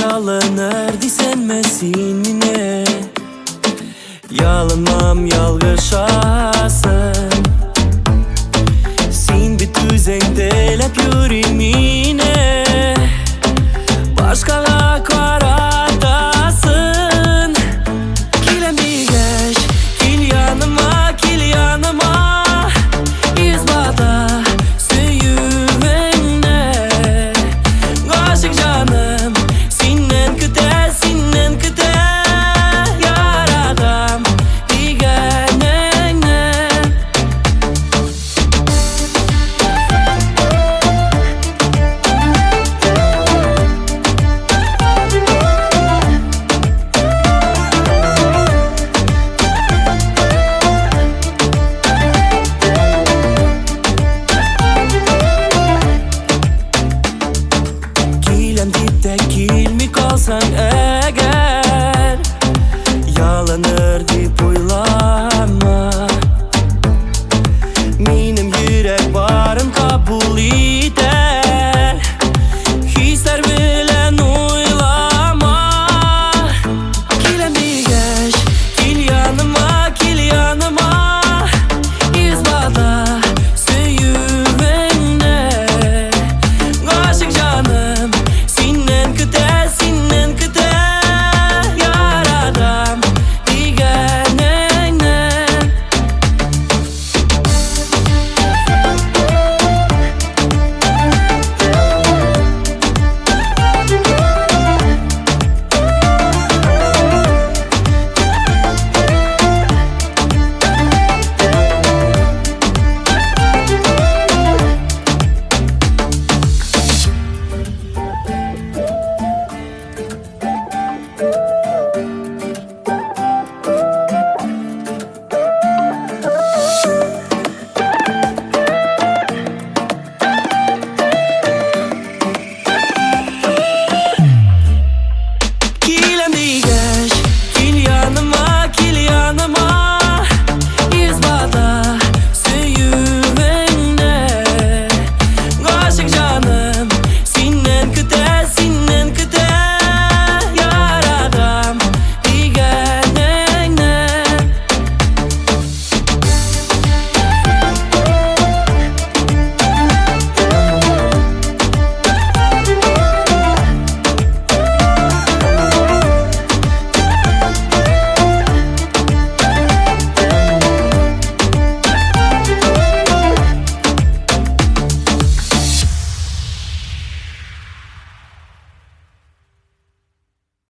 yalanır disenmesin yine. Yalanmam yalgışasın. Sen bir düzen delep yürüyüm yine. Başkalar karatasın. Kilem bir geç, kil yanıma, kil yanıma. İzbata söyüvene. Aşık canım, sinnen küte, sinnen küte. Yaradım digenene. Kilem dipte kil mi kalsan eğer, yalanır deyip oylama. Benim yürek barım kabul eder.